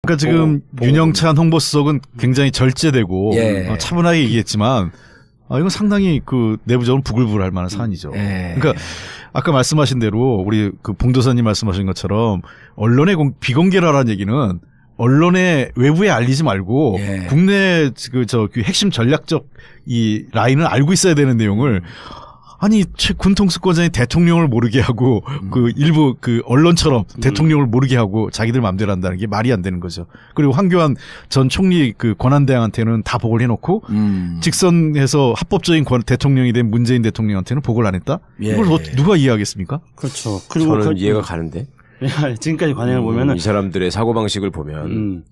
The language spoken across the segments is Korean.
그러니까 지금 윤영찬 홍보수석은 굉장히 절제되고 차분하게 얘기했지만 이건 상당히 그 내부적으로 부글부글할 만한 사안이죠. 그러니까 아까 말씀하신 대로 우리 그 봉도사님 말씀하신 것처럼 언론의 비공개라는 얘기는 언론의 외부에 알리지 말고 국내 그 핵심 전략적 이 라인을 알고 있어야 되는 내용을 아니 군 통수권자인 대통령을 모르게 하고 그 일부 그 언론처럼 대통령을 모르게 하고 자기들 마음대로 한다는 게 말이 안 되는 거죠. 그리고 황교안 전 총리 그 권한대행한테는 다 보고를 해놓고 직선해서 합법적인 대통령이 된 문재인 대통령한테는 보고를 안 했다. 이걸 누가 이해하겠습니까? 그렇죠. 그리고 저는 이해가 가는데. 지금까지 관행을 보면은 이 사람들의 사고 방식을 보면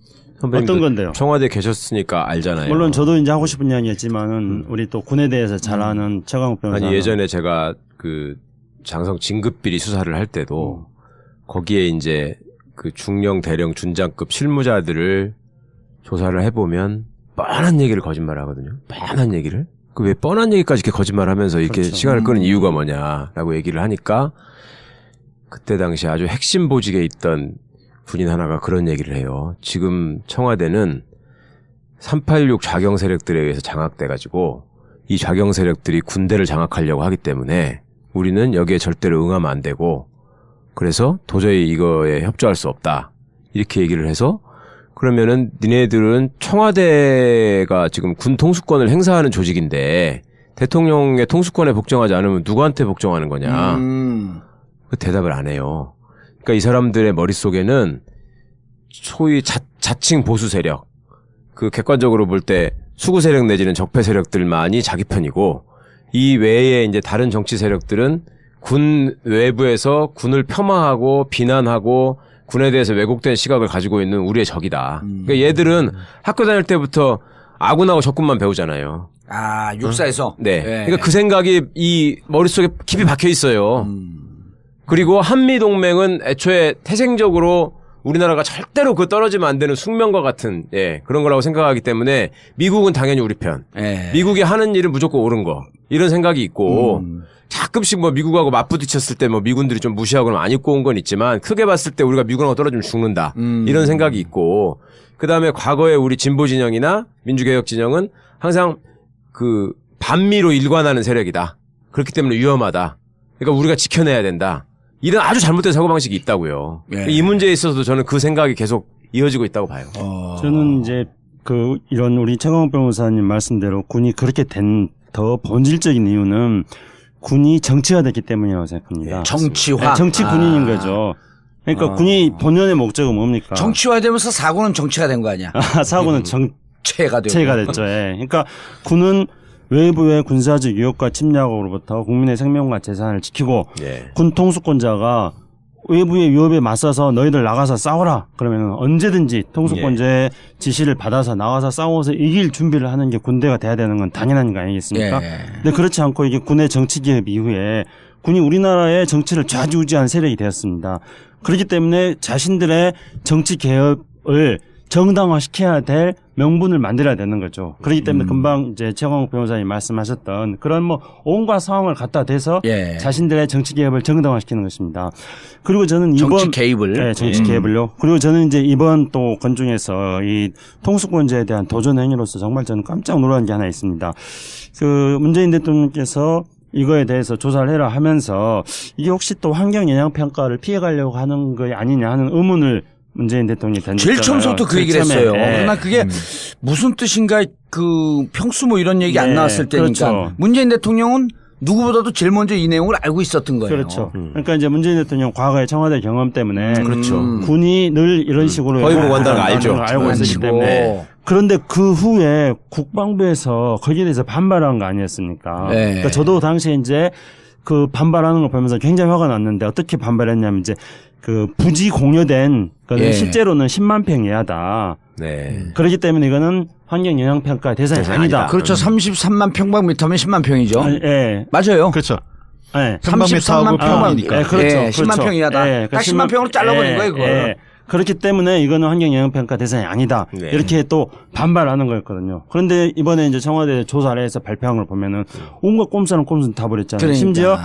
어떤 건데요? 청와대 계셨으니까 알잖아요. 물론 저도 이제 하고 싶은 이야기였지만은 우리 또 군에 대해서 잘 아는 최강욱 변호사. 아니 예전에 제가 그 장성 진급비리 수사를 할 때도 거기에 이제 그 중령 대령 준장급 실무자들을 조사를 해보면 뻔한 얘기를 거짓말하거든요. 뻔한 얘기를. 그 왜 뻔한 얘기까지 이렇게 거짓말하면서 이렇게 그렇죠. 시간을 끄는 이유가 뭐냐라고 얘기를 하니까 그때 당시 아주 핵심 보직에 있던 군인 하나가 그런 얘기를 해요. 지금 청와대는 386 좌경 세력들에 의해서 장악돼가지고 이 좌경 세력들이 군대를 장악하려고 하기 때문에 우리는 여기에 절대로 응하면 안 되고 그래서 도저히 이거에 협조할 수 없다. 이렇게 얘기를 해서 그러면은 니네들은 청와대가 지금 군 통수권을 행사하는 조직인데 대통령의 통수권에 복종하지 않으면 누구한테 복종하는 거냐. 그 대답을 안 해요. 그러니까 이 사람들의 머릿속에는 소위 자칭 보수 세력, 그 객관적으로 볼 때 수구 세력 내지는 적폐 세력들만이 자기 편이고 이 외에 이제 다른 정치 세력들은 군 외부에서 군을 폄하하고 비난하고 군에 대해서 왜곡된 시각을 가지고 있는 우리의 적이다. 그러니까 얘들은 학교 다닐 때부터 아군하고 적군만 배우잖아요. 아, 육사에서? 네. 그러니까 그 생각이 이 머릿속에 깊이 박혀 있어요. 그리고 한미동맹은 애초에 태생적으로 우리나라가 절대로 그 떨어지면 안 되는 숙명과 같은 그런 거라고 생각하기 때문에 미국은 당연히 우리 편. 미국이 하는 일은 무조건 옳은 거. 이런 생각이 있고 가끔씩 뭐 미국하고 맞부딪혔을 때 뭐 미군들이 좀 무시하거나 안 입고 온 건 있지만 크게 봤을 때 우리가 미군하고 떨어지면 죽는다. 이런 생각이 있고 그다음에 과거에 우리 진보 진영이나 민주개혁 진영은 항상 그 반미로 일관하는 세력이다. 그렇기 때문에 위험하다. 그러니까 우리가 지켜내야 된다. 이런 아주 잘못된 사고방식이 있다고요. 이 문제에 있어서도 저는 그 생각이 계속 이어지고 있다고 봐요. 저는 이제 그 이런 우리 최강욱 변호사님 말씀대로 군이 그렇게 된 더 본질적인 이유는 군이 정치화됐기 때문이라고 생각합니다. 정치화. 정치 군인인 거죠. 그러니까 군이 본연의 목적은 뭡니까? 정치화되면서 사고는 정치가 된 거 아니야? 사고는 정체가 됐죠. 그러니까 군은 외부의 군사적 유혹과 침략으로부터 국민의 생명과 재산을 지키고 군 통수권자가 외부의 위협에 맞서서 너희들 나가서 싸워라. 그러면 언제든지 통수권자의 지시를 받아서 나가서 싸워서 이길 준비를 하는 게 군대가 돼야 되는 건 당연한 거 아니겠습니까? 근데 그렇지 않고 이게 군의 정치 개입 이후에 군이 우리나라의 정치를 좌지우지한 세력이 되었습니다. 그렇기 때문에 자신들의 정치 개혁을 정당화시켜야 될 명분을 만들어야 되는 거죠. 그렇기 때문에 금방 이제 최강욱 변호사님 말씀하셨던 그런 뭐 온갖 상황을 갖다 대서 자신들의 정치 개혁을 정당화시키는 것입니다. 그리고 저는 이번 정치 개입을 정치 개입을요. 그리고 저는 이제 이번 또 건중에서 이 통수권자에 대한 도전 행위로서 정말 저는 깜짝 놀란 게 하나 있습니다. 그 문재인 대통령께서 이거에 대해서 조사를 해라 하면서 이게 혹시 또 환경 영향 평가를 피해가려고 하는 거 아니냐 하는 의문을 문재인 대통령이 던졌잖아요. 제일 처음부터 그 얘기를 했어요. 그러나 그게 무슨 뜻인가 그 평수 뭐 이런 얘기 안 나왔을 때니까 그렇죠. 문재인 대통령은 누구보다도 제일 먼저 이 내용을 알고 있었던 거예요. 그렇죠. 그러니까 이제 문재인 대통령 과거의 청와대 경험 때문에 그렇죠. 군이 늘 이런 식으로 거의 뭐 간다는 걸 알죠. 알고 있었기 때문에. 그런데 그 후에 국방부에서 거기에 대해서 반발한 거 아니었습니까? 그러니까 저도 당시에 이제 그 반발하는 걸 보면서 굉장히 화가 났는데 어떻게 반발했냐면 이제 그 부지 공여된 거는 실제로는 10만 평 이하다. 그렇기 때문에 이거는 환경 영향 평가 대상이 아니다. 그렇죠. 33만 평방미터면 10만 평이죠. 맞아요. 그렇죠. 33만 평방이니까. 그렇죠. 10만 평 이하다. 딱 10만 평으로 잘라버린 거예요, 그걸. 그렇기 때문에 이거는 환경 영향 평가 대상이 아니다. 이렇게 또 반발하는 거였거든요. 그런데 이번에 이제 청와대 조사를 해서 발표한 걸 보면은 온갖 꼼수는 다 버렸잖아요. 그러니까. 심지어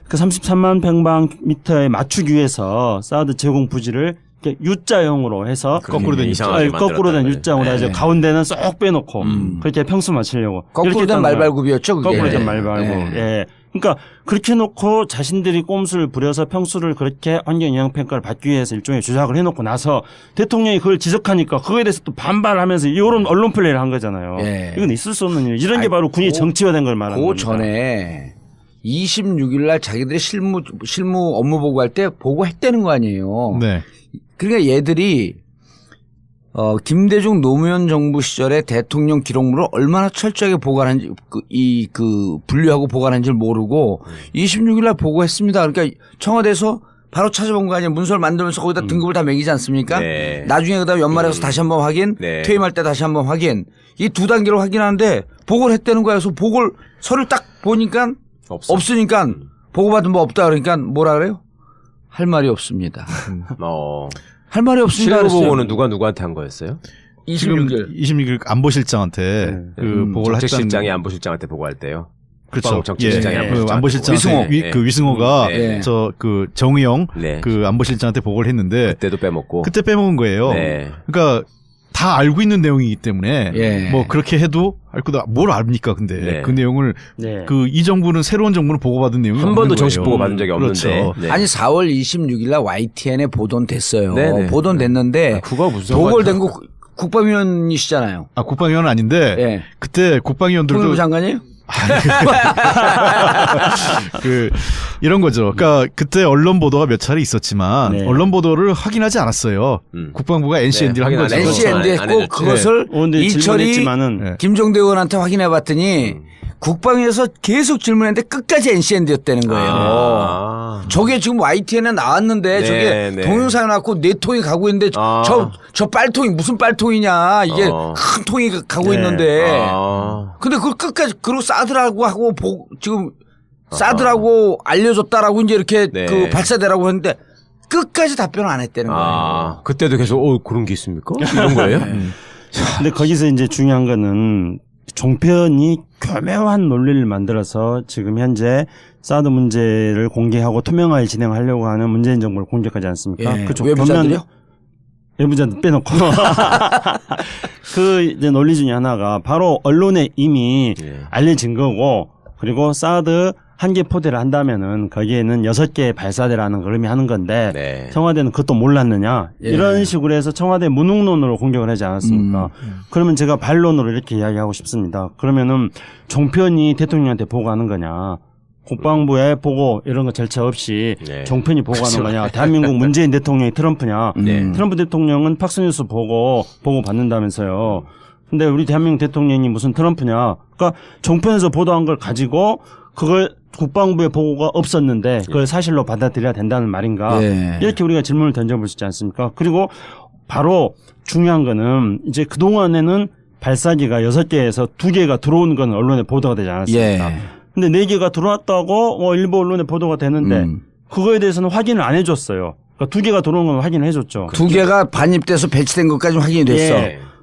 그 33만 평방미터에 맞추기 위해서 사드 제공 부지를 U자형으로 해서 거꾸로 된 거꾸로 된 U자형으로 해서 가운데는 쏙 빼놓고 그렇게 평수 맞추려고. 거꾸로 된 말발굽이었죠. 그게. 거꾸로 된 말발굽. 예. 그러니까 그렇게 놓고 자신들이 꼼수를 부려서 평수를 그렇게 환경영향평가를 받기 위해서 일종의 조작을 해놓고 나서 대통령이 그걸 지적하니까 그거에 대해서 또 반발하면서 이런 언론 플레이를 한 거잖아요. 이건 있을 수 없는 일. 이런 게 바로 군이 정치화된 걸 말하는 겁니다. 그 전에 26일 날 자기들이 실무 업무 보고할 때 보고했다는 거 아니에요. 네. 그러니까 얘들이 김대중 노무현 정부 시절에 대통령 기록물을 얼마나 철저하게 보관한지 분류하고 보관한지를 모르고 26일 날 보고했습니다. 그러니까 청와대에서 바로 찾아본 거 아니에요. 문서를 만들면서 거기다 등급을 다 매기지 않습니까? 네. 나중에 그다음에 연말에 가서 다시 한번 확인, 퇴임할 때 다시 한번 확인. 이 두 단계로 확인하는데 보고를 했다는 거야. 그래서 서를 딱 보니까 없으니까 보고받은 바 없다 그러니까 뭐라 그래요? 할 말이 없습니다. 할 말이 없습니다. 실무 보고는 누구한테 한 거였어요? 26일 안보실장한테 그 보고를 했다는. 정책실장이 안보실장한테 보고할 때요. 그렇죠. 정책실장이 안보실장한테 위승호가 저 그 정의용 그 안보실장한테 보고를 했는데 그때도 빼먹고 그때 빼먹은 거예요. 그러니까 다 알고 있는 내용이기 때문에 뭐 그렇게 해도 알 거다. 뭘 압니까? 근데 그 내용을 이 정부는 새로운 정부는 보고받은 내용이 한 번도 정식 보고 받은 적이 그렇죠. 없는데. 아니 4월 26일 날 YTN에 보도는 됐어요. 보도는 됐는데 그거 무슨 보고를 된 거 국방위원이시잖아요. 아 국방위원은 아닌데 그때 국방위원들도 통일부 장관이에요? 이런 거죠. 그러니까 그때 언론 보도가 몇 차례 있었지만 언론 보도를 확인하지 않았어요. 국방부가 NCND를 한 거죠. NCND 했고 그것을 이철이 김종대 의원한테 확인해 봤더니 국방위에서 계속 질문했는데 끝까지 NCND였다는 거예요. 저게 지금 YTN에 나왔는데 저게 동영상에 나왔고 4통이 가고 있는데 저 빨통이 무슨 빨통이냐 이게 큰 통이 가고 있는데 근데 그걸 끝까지 그리고 사드라고 하고 지금 사드라고 알려줬다라고 이제 이렇게 그 발사대라고 했는데 끝까지 답변을 안 했다는 거예요. 그때도 계속 그런 게 있습니까? 이런 거예요? 근데 거기서 이제 중요한 거는 종편이 교묘한 논리를 만들어서 지금 현재 사드 문제를 공개하고 투명하게 진행하려고 하는 문재인 정부를 공격하지 않습니까? 그렇죠. 외부자들이요? 외부자들 빼놓고 그 이제 논리 중에 하나가 바로 언론에 이미 알려진 거고 그리고 사드 1개 포대를 한다면은 거기에는 6개의 발사대라는 걸 의미하는 건데 청와대는 그것도 몰랐느냐 이런 식으로 해서 청와대 무능론으로 공격을 하지 않았습니까? 그러면 제가 반론으로 이렇게 이야기하고 싶습니다. 그러면은 종편이 대통령한테 보고하는 거냐 국방부에 보고 이런 거 절차 없이 종편이 보고하는 거냐 대한민국 문재인 대통령이 트럼프냐 트럼프 대통령은 팍스뉴스 보고 받는다면서요. 근데 우리 대한민국 대통령이 무슨 트럼프냐 그러니까 종편에서 보도한 걸 가지고 그걸 국방부의 보고가 없었는데 그걸 사실로 받아들여야 된다는 말인가 이렇게 우리가 질문을 던져볼 수 있지 않습니까? 그리고 바로 중요한 거는 이제 그동안에는 발사기가 6개에서 2개가 들어온 건 언론에 보도가 되지 않았습니까? 근데 4개가 들어왔다고 일부 언론에 보도가 되는데 그거에 대해서는 확인을 안 해줬어요. 그러니까 2개가 들어온 건 확인을 해줬죠. 2개가 반입돼서 배치된 것까지 확인이 됐어.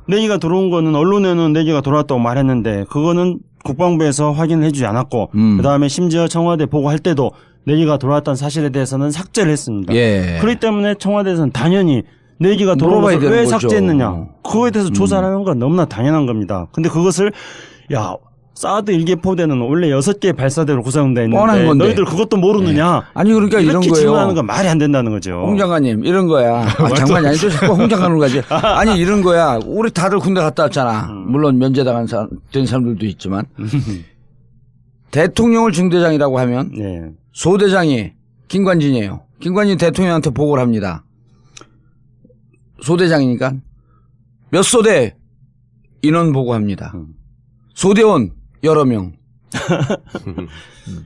4개가 들어온 거는 언론에는 4개가 들어왔다고 말했는데 그거는 국방부에서 확인을 해주지 않았고 그다음에 심지어 청와대 보고할 때도 4개가 들어왔다는 사실에 대해서는 삭제를 했습니다. 그렇기 때문에 청와대에서는 당연히 4개가 들어온 것을 왜 삭제했느냐 그거에 대해서 조사를 하는 건 너무나 당연한 겁니다. 근데 그것을 사드 1개 포대는 원래 6개의 발사대로 구성되어 있는데 너희들 그것도 모르느냐 아니 그러니까 이런 거예요. 질문하는 건 말이 안 된다는 거죠. 홍 장관님 이런 거야. 장관이 아니죠. 자꾸 홍 장관으로 가지. 아니 이런 거야. 우리 다들 군대 갔다 왔잖아. 물론 면제당한 된 사람들도 있지만 대통령을 중대장이라고 하면 소대장이 김관진이에요. 김관진 대통령한테 보고를 합니다. 소대장이니까 몇 소대 인원 보고합니다. 소대원 여러 명,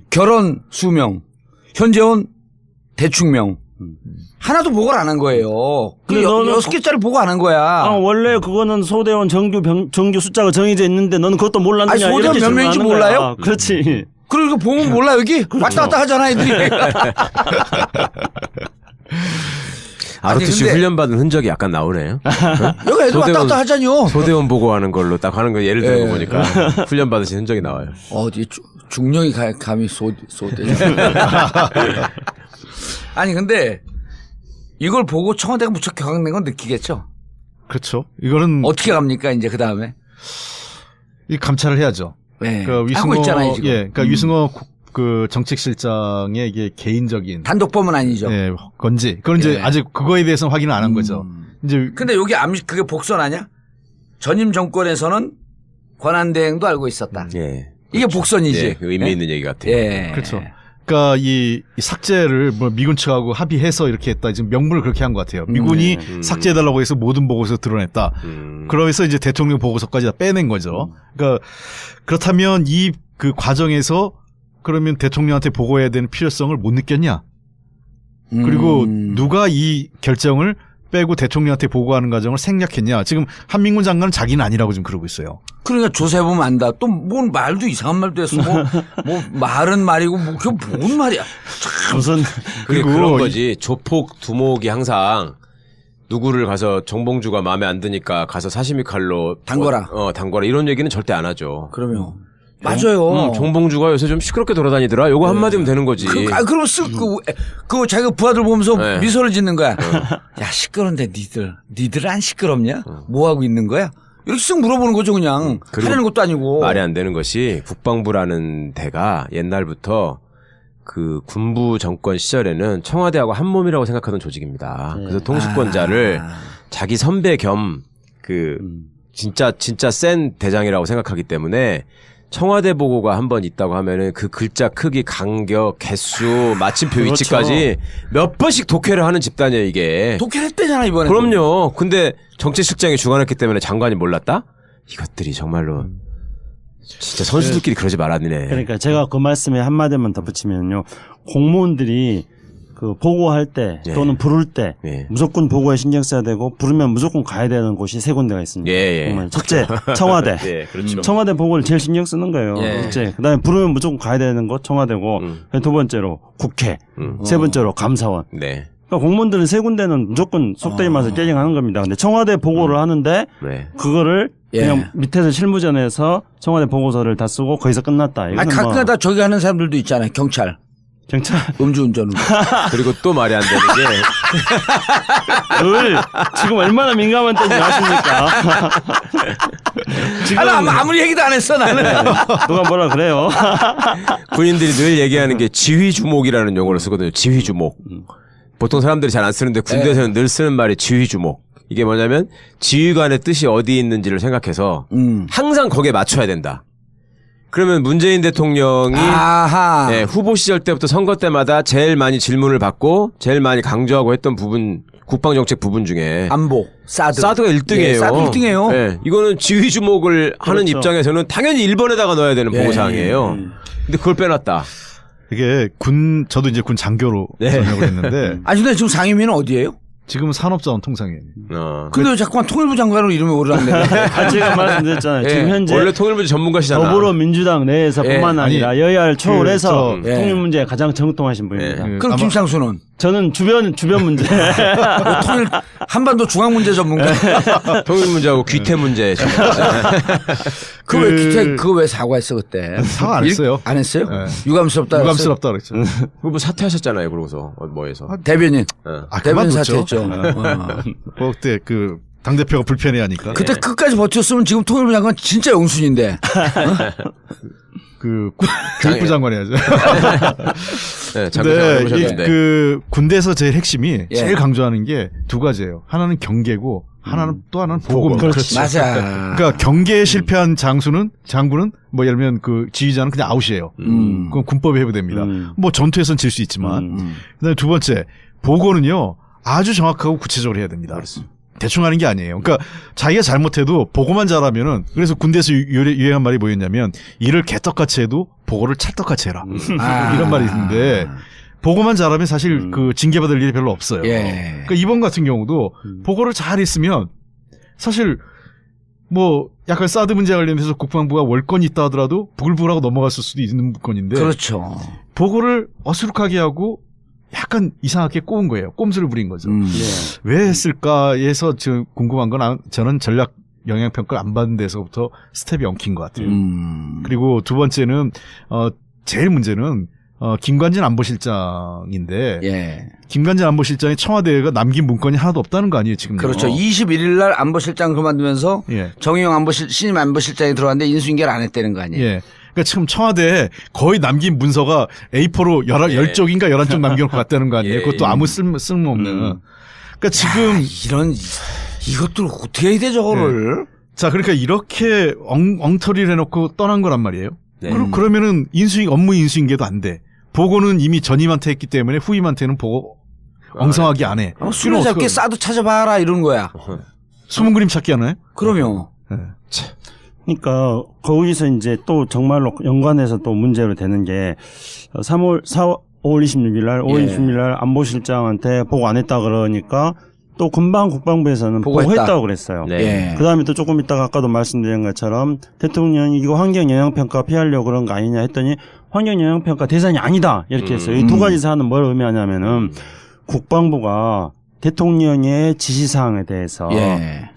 결혼 수명, 현재원 대충 명. 하나도 보고를 안 한 거예요. 근데 6개짜리 보고 안 한 거야. 원래 그거는 소대원 정규 숫자가 정해져 있는데 너는 그것도 몰랐느냐. 아니, 소대원 몇 명인지 몰라요? 그렇지. 그리고 보면 몰라 여기? 그렇죠. 왔다 갔다 하잖아 애들이. ROTC 훈련받은 흔적이 약간 나오네요. 여기 애들 왔다 갔다 하잖요. 소대원 보고하는 걸로 딱 하는 거 예를 들어 보니까 훈련받으신 흔적이 나와요. 어디 중령이 감히 소대. 아니 근데 이걸 보고 청와대가 무척 격앙된 건 느끼겠죠. 그렇죠. 이거는 어떻게 갑니까 이제 그 다음에? 이 감찰을 해야죠. 네. 그러니까 하고 있잖아요 지금. 그러니까 위승호 그 정책실장의 이게 개인적인 단독범은 아니죠. 예, 건지 그건 이제 아직 그거에 대해서는 확인을 안 한 거죠. 이제 근데 여기 그게 복선 아니야? 전임 정권에서는 권한대행도 알고 있었다. 예. 이게 복선이지. 예, 의미 있는 얘기 같아요. 예. 그렇죠. 그러니까 이 삭제를 뭐 미군 측하고 합의해서 이렇게 했다. 지금 명분을 그렇게 한 것 같아요. 미군이 삭제해달라고 해서 모든 보고서 드러냈다. 그러면서 이제 대통령 보고서까지 다 빼낸 거죠. 그러니까 그렇다면 이 그 과정에서 그러면 대통령한테 보고해야 되는 필요성을 못 느꼈냐? 그리고 누가 이 결정을 빼고 대통령한테 보고하는 과정을 생략했냐? 지금 한민군 장관은 자기는 아니라고 지금 그러고 있어요. 그러니까 조사해보면 안다. 또 뭔 말도 이상한 말도 했어. 뭐 말은 말이고 뭐 그게 뭔 말이야. 무슨 그리고 그런 거지. 조폭 두목이 항상 누구를 가서 정봉주가 마음에 안 드니까 가서 사시미 칼로 담궈라. 담궈라 이런 얘기는 절대 안 하죠. 그러면 맞아요. 정봉주가 요새 좀 시끄럽게 돌아다니더라. 요거 한마디면 되는 거지. 그럼 그 자기가 부하들 보면서 미소를 짓는 거야. 야 시끄러운데 니들 안 시끄럽냐? 뭐 하고 있는 거야? 이렇게 쓱 물어보는 거죠 그냥. 하려는 것도 아니고. 말이 안 되는 것이 국방부라는 데가 옛날부터 그 군부 정권 시절에는 청와대하고 한 몸이라고 생각하던 조직입니다. 그래서 통수권자를 자기 선배 겸 진짜 센 대장이라고 생각하기 때문에 청와대 보고가 한 번 있다고 하면은 그 글자 크기, 간격, 개수, 마침표 그렇죠. 위치까지 몇 번씩 독해를 하는 집단이에요, 이게. 독해를 했대잖아, 이번에. 그럼요. 근데 정치실장이 주관했기 때문에 장관이 몰랐다? 이것들이 정말로 진짜 선수들끼리 그러지 말았네. 그러니까 제가 그 말씀에 한마디만 덧붙이면요. 공무원들이 그 보고할 때 또는 부를 때 무조건 보고에 신경 써야 되고 부르면 무조건 가야 되는 곳이 세 군데가 있습니다. 첫째 청와대. 그렇죠. 청와대 보고를 제일 신경 쓰는 거예요. 첫째. 그다음에 부르면 무조건 가야 되는 곳 청와대고 두 번째로 국회. 세 번째로 감사원. 그러니까 공무원들은 세 군데는 무조건 속되게 말해서 깨갱하는 겁니다. 근데 청와대 보고를 하는데 그거를 그냥 밑에서 실무전에서 청와대 보고서를 다 쓰고 거기서 끝났다. 가끔가다 저기 하는 사람들도 있잖아요. 경찰. 음주운전으로. 그리고 또 말이 안 되는 게. 지금 얼마나 민감한 때인지 아십니까? 지금 아무리 얘기도 안 했어, 나는. 누가 뭐라 그래요? 군인들이 늘 얘기하는 게 지휘주목이라는 용어를 쓰거든요. 지휘주목. 보통 사람들이 잘 안 쓰는데 군대에서는 늘 쓰는 말이 지휘주목. 이게 뭐냐면 지휘관의 뜻이 어디 있는지를 생각해서 항상 거기에 맞춰야 된다. 그러면 문재인 대통령이 후보 시절 때부터 선거 때마다 제일 많이 질문을 받고 제일 많이 강조하고 했던 부분, 국방정책 부분 중에 안보, 사드가 1등이에요. 사드 1등이에요. 네, 이거는 지휘 주목을 하는 입장에서는 당연히 1번에다가 넣어야 되는 보고사항이에요. 근데 그걸 빼놨다. 이게 저도 이제 군 장교로 전역을 했는데. 근데 지금 상임위는 어디예요? 지금은 산업자원통상위원회. 근데 왜 자꾸만 통일부 장관으로 이름이 오르락내리락. 제가 말씀드렸잖아요. 지금 현재 원래 통일부 전문가시잖아. 더불어민주당 내에서뿐만 아니라 여야를 초월해서 통일 문제에 가장 정통하신 분입니다. 그럼 김상수는? 저는 주변 문제. 통일 한반도 중앙 문제 전문가. 통일 문제하고 귀태 문제. 그거 왜 사과했어 그때? 사과 안 했어요. 안 했어요? 네. 유감스럽다. 유감스럽다 그랬죠. 후보 사퇴하셨잖아요. 그러고서 뭐해서? 대변인. 대변인 그만뒀죠. 사퇴했죠. 그때 당 대표가 불편해하니까. 그때 끝까지 버텼으면 지금 통일부 장관 진짜 영순인데. 교육부 장관 해야죠. 근데 군대에서 제일 핵심이 제일 강조하는 게 두 가지예요. 하나는 경계고 또 하나는 보고입니다. 그렇지. 맞아. 그러니까 경계에 실패한 장군은 뭐 예를 들면 그 지휘자는 그냥 아웃이에요. 그건 군법에 해부됩니다. 뭐 전투에서는 질 수 있지만. 그다음에 두 번째 보고는요 아주 정확하고 구체적으로 해야 됩니다. 그렇습니다. 대충 하는 게 아니에요. 그러니까 자기가 잘못해도 보고만 잘하면은 그래서 군대에서 유행한 말이 뭐였냐면 일을 개떡같이 해도 보고를 찰떡같이 해라. 이런 말이 있는데 보고만 잘하면 사실 그 징계받을 일이 별로 없어요. 그러니까 이번 같은 경우도 보고를 잘 했으면 사실 뭐 약간 사드 문제 관련해서 국방부가 월권이 있다 하더라도 부글부글하고 넘어갔을 수도 있는 건인데 그렇죠. 보고를 어수룩하게 하고 약간 이상하게 꼬은 거예요. 꼼수를 부린 거죠. 왜 했을까 해서 지금 궁금한 건 저는 전략 영향평가를 안 받은 데서부터 스텝이 엉킨 것 같아요. 그리고 두 번째는 제일 문제는 김관진 안보실장인데 김관진 안보실장이 청와대가 남긴 문건이 하나도 없다는 거 아니에요 지금? 그렇죠. 21일 날 안보실장 그만두면서 정의용 신임 안보실장이 들어왔는데 인수인계를 안 했다는 거 아니에요? 그러니까 지금 청와대에 거의 남긴 문서가 A4로 10쪽인가 11쪽 남겨놓고 갔다는 거 아니에요? 그것도 아무 쓸모없는. 그러니까 지금 이것들 어떻게 해야 돼 저거를? 자, 그러니까 이렇게 엉터리를 해놓고 떠난 거란 말이에요. 그러면은 업무 인수인계도 안 돼. 보고는 이미 전임한테 했기 때문에 후임한테는 보고 엉성하게 안 해. 수레잡기 싸도 찾아봐라 이런 거야. 숨은 그림 찾기 하나요? 그럼요. 그러니까 거기서 이제 또 정말로 연관해서 또 문제로 되는 게 5월 26일 날 5월 26일 날 안보실장한테 보고 안 했다 그러니까 또 금방 국방부에서는 보고했다고 그랬어요. 그다음에 또 조금 있다가 아까도 말씀드린 것처럼 대통령이 이거 환경영향평가 피하려고 그런 거 아니냐 했더니 환경영향평가 대상이 아니다 이렇게 했어요. 이 두 가지 사안은 뭘 의미하냐면은 국방부가 대통령의 지시사항에 대해서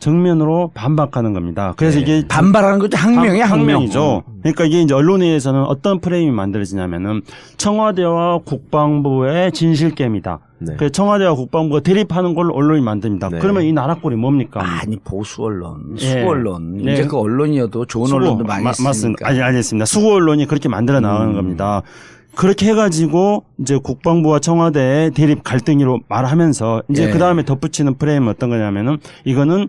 정면으로 반박하는 겁니다. 그래서 이게 반발하는 거죠. 항명이죠. 그러니까 이게 이제 언론에 의해서는 어떤 프레임이 만들어지냐면은 청와대와 국방부의 진실게임이다. 그래서 청와대와 국방부가 대립하는 걸 언론이 만듭니다. 그러면 이 나라 꼴이 뭡니까? 아니 보수 언론, 수구 언론. 이제 그 언론이어도 좋은 언론도 많이 있으니까. 맞습니다. 알겠습니다. 수구 언론이 그렇게 만들어 나가는 겁니다. 그렇게 해가지고 이제 국방부와 청와대의 대립 갈등으로 말하면서 이제 그 다음에 덧붙이는 프레임은 어떤 거냐면은 이거는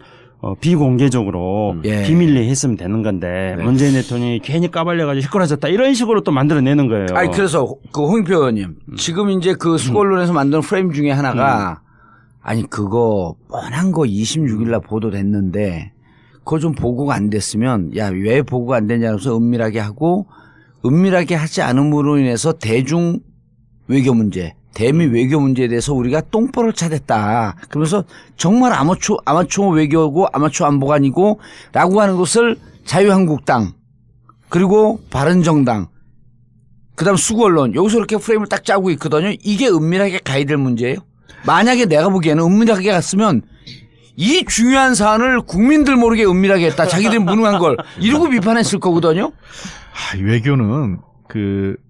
비공개적으로 비밀리에 했으면 되는 건데 문재인 대통령이 괜히 까발려가지고 휘끌어졌다 이런 식으로 또 만들어내는 거예요. 아니 그래서 그 홍익표 의원님 지금 이제 그 수고 언론에서 만든 프레임 중에 하나가 아니 그거 뻔한 거 26일 날 보도됐는데 그거 좀 보고가 안 됐으면 야 왜 보고가 안 됐냐면서 은밀하게 하고 은밀하게 하지 않음으로 인해서 대중 외교 문제, 대미 외교 문제에 대해서 우리가 똥볼을 차댔다. 그러면서 정말 아마추어 외교고 아마추어 안보관이고 라고 하는 것을 자유한국당 그리고 바른정당 그다음 수구 언론 여기서 이렇게 프레임을 딱 짜고 있거든요. 이게 은밀하게 가야 될 문제예요. 만약에 내가 보기에는 은밀하게 갔으면 이 중요한 사안을 국민들 모르게 은밀하게 했다. 자기들이 무능한 걸 이러고 비판했을 거거든요. 외교는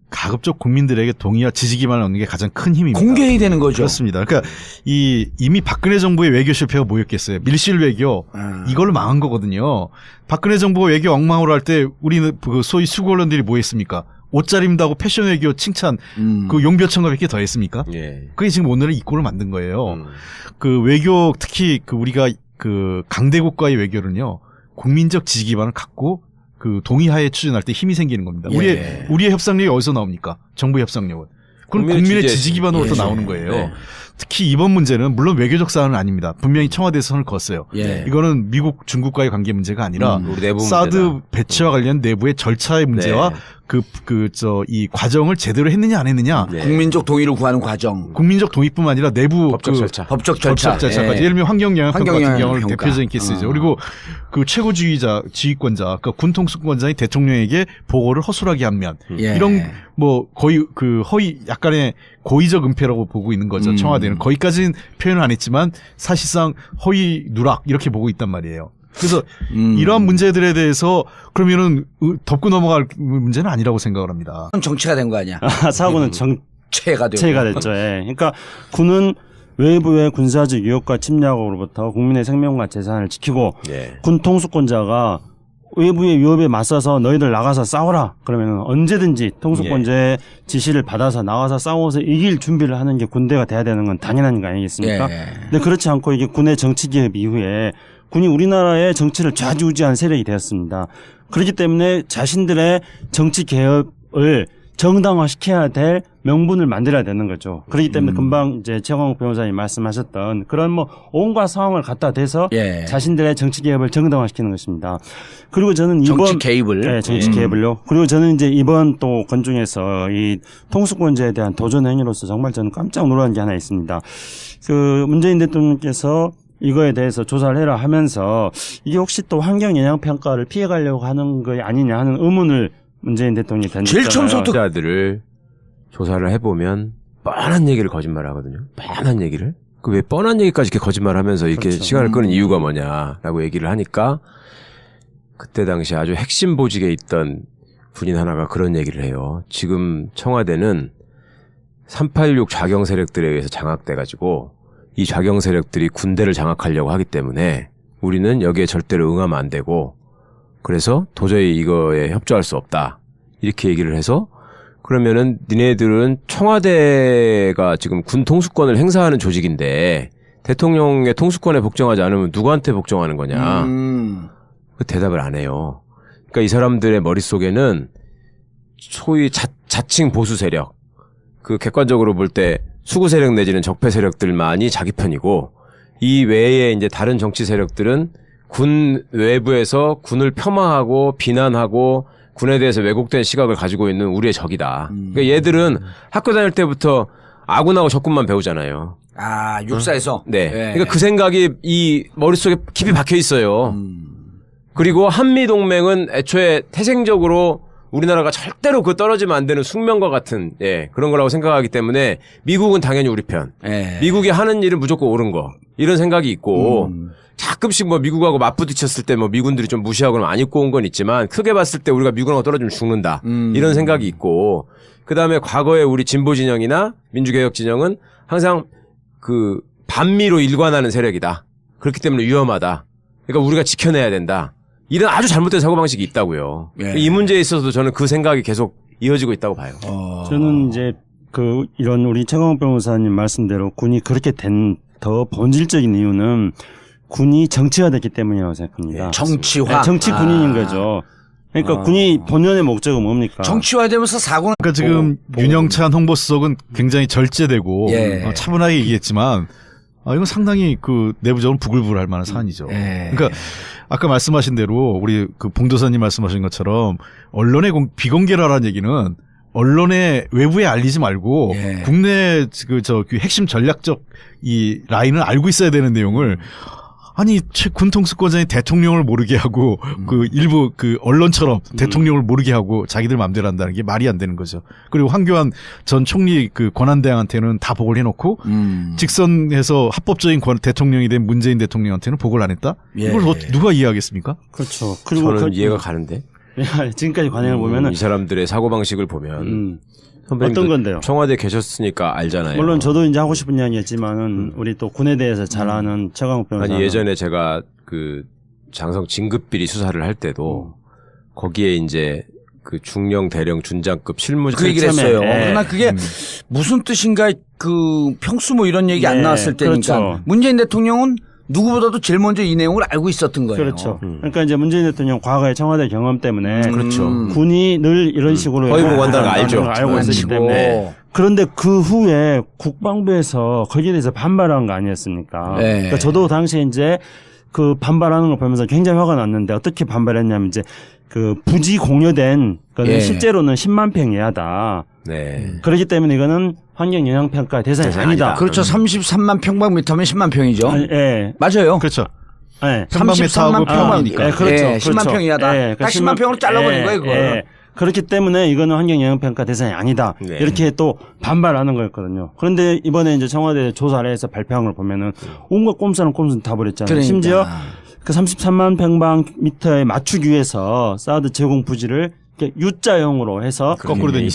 가급적 국민들에게 동의와 지지 기반을 얻는 게 가장 큰 힘입니다. 공개해야 되는 거죠. 그렇습니다. 그러니까 이미 박근혜 정부의 외교 실패가 뭐였겠어요? 밀실 외교 이걸로 망한 거거든요. 박근혜 정부가 외교 엉망으로 할 때 우리는 소위 수구 언론들이 뭐 했습니까? 옷 잘 입는다고 패션 외교 칭찬 그 용벼천가 몇 개 더 했습니까? 그게 지금 오늘은 이 꼴을 만든 거예요. 그 외교 특히 우리가 강대국과의 외교는요 국민적 지지 기반을 갖고 동의하에 추진할 때 힘이 생기는 겁니다. 우리의 협상력이 어디서 나옵니까? 정부의 협상력은. 그건 국민의 지지 기반으로부터 나오는 거예요. 특히 이번 문제는 물론 외교적 사안은 아닙니다. 분명히 청와대에서 선을 그었어요. 이거는 미국, 중국과의 관계 문제가 아니라 사드 배치와 관련 내부의 절차의 문제와 이 과정을 제대로 했느냐 안 했느냐. 국민적 동의를 구하는 과정. 국민적 동의뿐만 아니라 내부 법적 절차까지. 예를 들면 환경영향평가 같은 경우는 대표적인 케이스죠. 그리고 최고지휘권자, 그러니까 군통수권자인 대통령에게 보고를 허술하게 한 면. 이런 거의 허위 약간의 고의적 은폐라고 보고 있는 거죠. 청와대는 거기까지는 표현을 안 했지만 사실상 허위 누락 이렇게 보고 있단 말이에요. 그래서 이러한 문제들에 대해서 그러면은 덮고 넘어갈 문제는 아니라고 생각을 합니다. 정치가 된 거 아니야? 사고는 정체가 됐죠. 그러니까 군은 외부의 군사적 위협과 침략으로부터 국민의 생명과 재산을 지키고 군 통수권자가 외부의 위협에 맞서서 너희들 나가서 싸워라. 그러면 언제든지 통수권자의 지시를 받아서 나가서 싸워서 이길 준비를 하는 게 군대가 돼야 되는 건 당연한 거 아니겠습니까? 근데 그렇지 않고 이게 군의 정치 개입 이후에 군이 우리나라의 정치를 좌지우지한 세력이 되었습니다. 그렇기 때문에 자신들의 정치 개혁을 정당화시켜야 될 명분을 만들어야 되는 거죠. 그렇기 때문에 금방 이제 최광욱 변호사님 말씀하셨던 그런 온갖 상황을 갖다 대서 자신들의 정치 개혁을 정당화시키는 것입니다. 그리고 저는 정치 개입을 정치 개입을요. 그리고 저는 이제 이번 또 건중에서 이 통수권자에 대한 도전 행위로서 정말 저는 깜짝 놀란 게 하나 있습니다. 문재인 대통령께서 이거에 대해서 조사를 해라 하면서 이게 혹시 또 환경 영향 평가를 피해가려고 하는 거 아니냐 하는 의문을 문재인 대통령이 던졌잖아요. 제일 처음부터 자들을 조사를 해보면 뻔한 얘기를 거짓말하거든요. 뻔한 얘기를. 왜 뻔한 얘기까지 이렇게 거짓말하면서 이렇게 시간을 끄는 이유가 뭐냐라고 얘기를 하니까 그때 당시 아주 핵심 보직에 있던 군인 하나가 그런 얘기를 해요. 지금 청와대는 386 좌경 세력들에 의해서 장악돼가지고 이 좌경 세력들이 군대를 장악하려고 하기 때문에 우리는 여기에 절대로 응하면 안 되고 그래서 도저히 이거에 협조할 수 없다. 이렇게 얘기를 해서 그러면은 니네들은 청와대가 지금 군 통수권을 행사하는 조직인데 대통령의 통수권에 복종하지 않으면 누구한테 복종하는 거냐. 그 대답을 안 해요. 그러니까 이 사람들의 머릿속에는 소위 자칭 보수 세력, 그 객관적으로 볼 때 수구 세력 내지는 적폐 세력들만이 자기 편이고 이 외에 이제 다른 정치 세력들은 군 외부에서 군을 폄하하고 비난하고 군에 대해서 왜곡된 시각을 가지고 있는 우리의 적이다. 그러니까 얘들은 학교 다닐 때부터 아군하고 적군만 배우잖아요. 아, 육사에서? 네. 그러니까 그 생각이 이 머릿속에 깊이 박혀 있어요. 그리고 한미동맹은 애초에 태생적으로 우리나라가 절대로 그 떨어지면 안 되는 숙명과 같은, 그런 거라고 생각하기 때문에 미국은 당연히 우리 편. 미국이 하는 일은 무조건 옳은 거. 이런 생각이 있고, 가끔씩 뭐 미국하고 맞부딪혔을 때 뭐 미군들이 좀 무시하거나 안 입고 온 건 있지만 크게 봤을 때 우리가 미군하고 떨어지면 죽는다. 이런 생각이 있고, 그 다음에 과거에 우리 진보 진영이나 민주개혁 진영은 항상 그 반미로 일관하는 세력이다. 그렇기 때문에 위험하다. 그러니까 우리가 지켜내야 된다. 이런 아주 잘못된 사고방식이 있다고요. 이 문제에 있어서도 저는 그 생각이 계속 이어지고 있다고 봐요. 저는 이제 이런 우리 최강욱 변호사님 말씀대로 군이 그렇게 된 더 본질적인 이유는 군이 정치화됐기 때문이라고 생각합니다. 정치화. 정치 군인인 거죠. 그러니까 군이 본연의 목적은 뭡니까? 정치화되면서 사고는. 그러니까 지금 윤영찬 홍보수석은 굉장히 절제되고 차분하게 얘기했지만 이건 상당히 그 내부적으로 부글부글할 만한 사안이죠. 그러니까 아까 말씀하신 대로 우리 그 봉도사님 말씀하신 것처럼 언론의 비공개라라는 얘기는 언론의 외부에 알리지 말고 국내 그 핵심 전략적 이 라인을 알고 있어야 되는 내용을 아니 군 통수권자인 대통령을 모르게 하고 그 일부 그 언론처럼 대통령을 모르게 하고 자기들 마음대로 한다는 게 말이 안 되는 거죠. 그리고 황교안 전 총리 그 권한대행한테는 다 보고를 해놓고 직선해서 합법적인 대통령이 된 문재인 대통령한테는 보고를 안 했다. 이걸 누가 이해하겠습니까? 그렇죠. 그리고 저는 이해가 가는데. 지금까지 관행을 보면은 이 사람들의 사고 방식을 보면 어떤 건데요? 청와대 계셨으니까 알잖아요. 물론 저도 이제 하고 싶은 이야기했지만은 우리 또 군에 대해서 잘 아는 최강욱 변호사. 아니 예전에 제가 그 장성 진급비리 수사를 할 때도 거기에 이제 그 중령 대령 준장급 실무 그 얘기를 했어요. 그러나 그게 무슨 뜻인가 그 평수 뭐 이런 얘기 안 나왔을 때니까 그렇죠. 문재인 대통령은 누구보다도 제일 먼저 이 내용을 알고 있었던 거예요. 그렇죠. 그러니까 이제 문재인 대통령 과거의 청와대 경험 때문에 그렇죠. 군이 늘 이런 식으로 거의 보관다는 걸 알죠. 알고 있었기 때문에. 그런데 그 후에 국방부에서 거기에 대해서 반발한 거 아니었습니까? 그러니까 저도 당시에 이제 그 반발하는 걸 보면서 굉장히 화가 났는데 어떻게 반발했냐면 이제 그 부지 공여된 거는 실제로는 10만 평 이하다. 그렇기 때문에 이거는 환경 영향 평가 대상이 아니다. 그렇죠. 33만 평방미터면 10만 평이죠. 맞아요. 그렇죠. 33만 평방이니까. 그렇죠. 10만 평 이하다. 딱 10만 평으로 잘라버린 거예요, 그걸. 그렇기 때문에 이거는 환경 영향 평가 대상이 아니다. 이렇게 또 반발하는 거였거든요. 그런데 이번에 이제 청와대 조사를 해서 발표한 걸 보면은 온갖 꼼수는 다 버렸잖아요. 그러니까. 심지어 그 33만 평방미터에 맞추기 위해서 사드 제공 부지를 U자형으로 해서 거꾸로 된